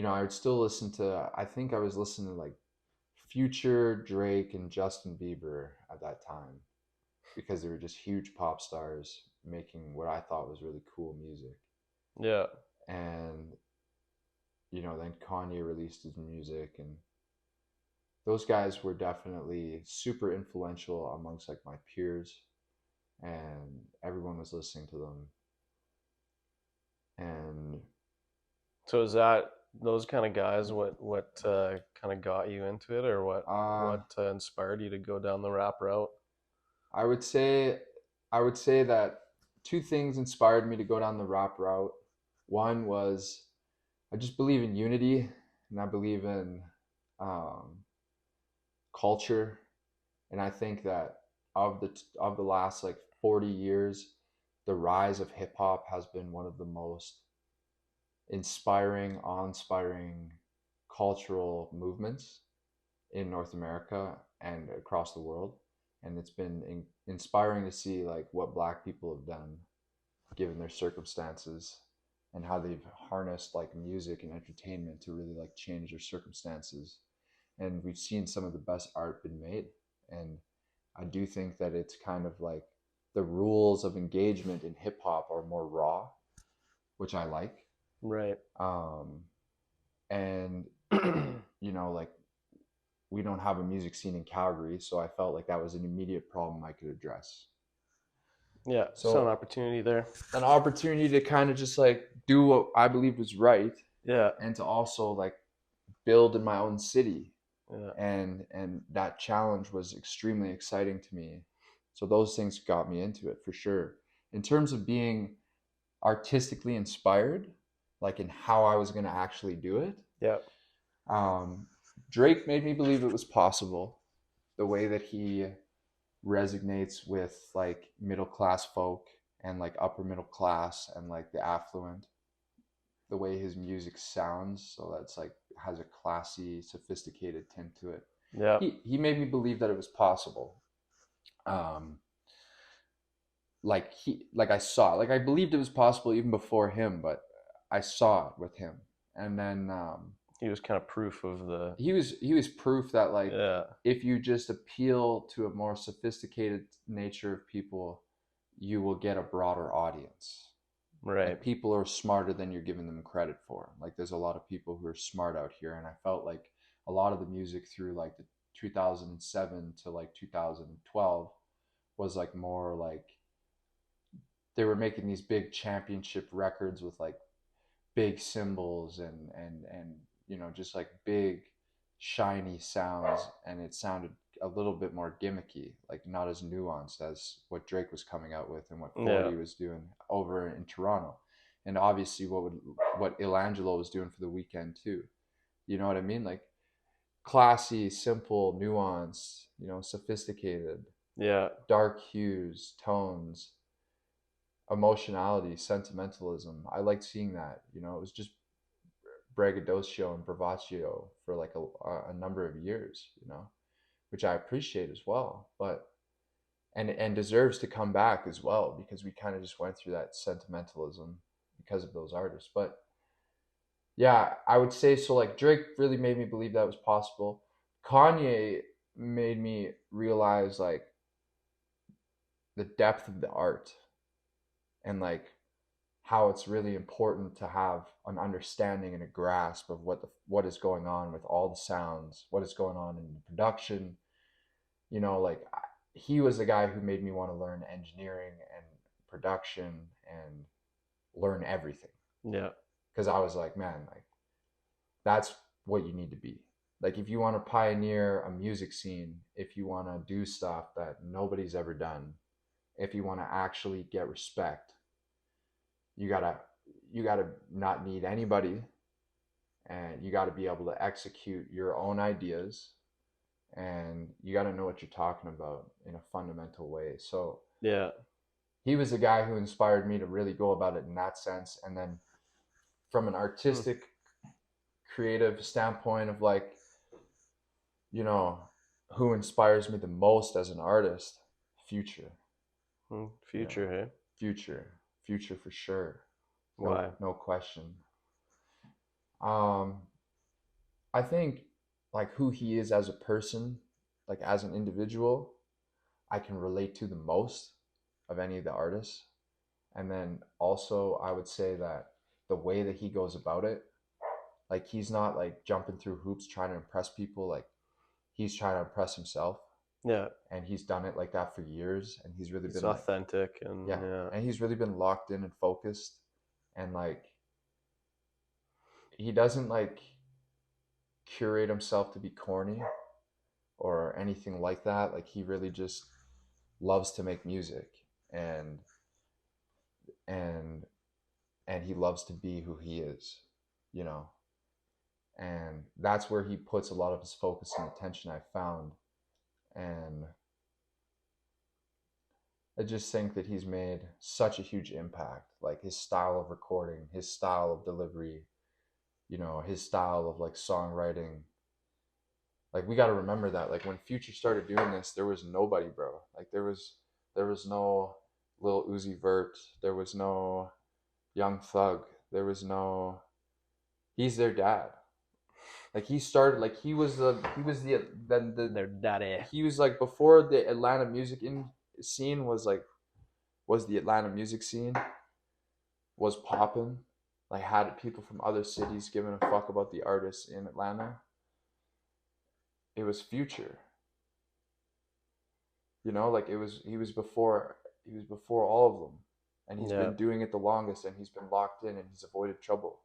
I would still listen to, I think I was listening to like Future, Drake, and Justin Bieber at that time because they were just huge pop stars making what I thought was really cool music. Yeah. And, then Kanye released his music, and those guys were definitely super influential amongst like my peers, and everyone was listening to them. And So is that those kind of guys what kind of got you into it, or uh, what inspired you to go down the rap route? I would say I would say that two things inspired me to go down the rap route. One was I just believe in unity, and I believe in um, culture, and I think that of the last like 40 years, the rise of hip hop has been one of the most inspiring, awe-inspiring cultural movements in North America and across the world. And it's been inspiring to see like what Black people have done given their circumstances and how they've harnessed like music and entertainment to really like change their circumstances. And we've seen some of the best art been made. And I do think that it's kind of like the rules of engagement in hip hop are more raw, which I like. Right. Um, and like we don't have a music scene in Calgary, so I felt like that was an immediate problem I could address. Yeah. So an So opportunity there. an opportunity to kind of just like do what I believed was right, Yeah. and to also like build in my own city, Yeah. and that challenge was extremely exciting to me. So those things got me into it for sure. In terms of being artistically inspired, like in how I was going to actually do it, Yeah. um, Drake made me believe it was possible. The way that he resonates with like middle class folk and like upper middle class and like the affluent, the way his music sounds, so that's like has a classy, sophisticated tint to it. Yeah. He made me believe that it was possible. Um, like I saw it. Like I believed it was possible even before him, but I saw it with him. And then He was kind of proof of the. he was proof that like Yeah. if you just appeal to a more sophisticated nature of people, you will get a broader audience. Right. Like people are smarter than you're giving them credit for. Like there's a lot of people who are smart out here, and I felt like a lot of the music through like the 2007 to like 2012 was like more like they were making these big championship records with like big cymbals and just like big shiny sounds, and it sounded a little bit more gimmicky, like not as nuanced as what Drake was coming out with and what Yeah. 40 was doing over in Toronto, and obviously what Ilangelo was doing for the weekend too. You know what I mean? Like classy, simple, nuanced, sophisticated, Yeah. dark hues, tones, emotionality, sentimentalism. I liked seeing that. It was just braggadocio and bravaccio for like a number of years, which I appreciate as well. But and deserves to come back as well because we kind of just went through that sentimentalism because of those artists. But yeah, I would say so. Like Drake really made me believe that was possible. Kanye made me realize like the depth of the art and like how it's really important to have an understanding and a grasp of what is going on with all the sounds, what is going on in the production. Like he was the guy who made me want to learn engineering and production and learn everything Yeah. because I was like, man, like that's what you need to be. Like if you want to pioneer a music scene, if you want to do stuff that nobody's ever done, if you want to actually get respect, you gotta you gotta not need anybody, and you gotta be able to execute your own ideas, and you gotta know what you're talking about in a fundamental way. So Yeah. he was the guy who inspired me to really go about it in that sense. And then from an Hmm. artistic, creative standpoint of like, you know, who inspires me the most as an artist, Future. Hmm. You know, Future, hey? Future for sure. No, Why? no question. Um, I think like who he is as a person, like as an individual, I can relate to the most of any of the artists. And then also I would say that the way that he goes about it, like he's not like jumping through hoops trying to impress people, like he's trying to impress himself, Yeah, and he's done it like that for years, and he's really he's been like, authentic and yeah, yeah, and he's really been locked in and focused, and like he doesn't like curate himself to be corny or anything like that. Like he really just loves to make music, and and and he loves to be who he is, you know. And that's where he puts a lot of his focus and attention, I found. And I just think that he's made such a huge impact. Like his style of recording, his style of delivery, his style of like songwriting. Like we got to remember that like when Future started doing this, there was nobody, bro. Like there was no Lil Uzi Vert, there was no Young Thug, there was no he's their dad. Like he started like they're daddy. he was like before the Atlanta music scene was the Atlanta music scene was popping, like had people from other cities giving a fuck about the artists in Atlanta. It was Future, like he was before all of them, and he's Yeah, been doing it the longest, and he's been locked in, and he's avoided trouble.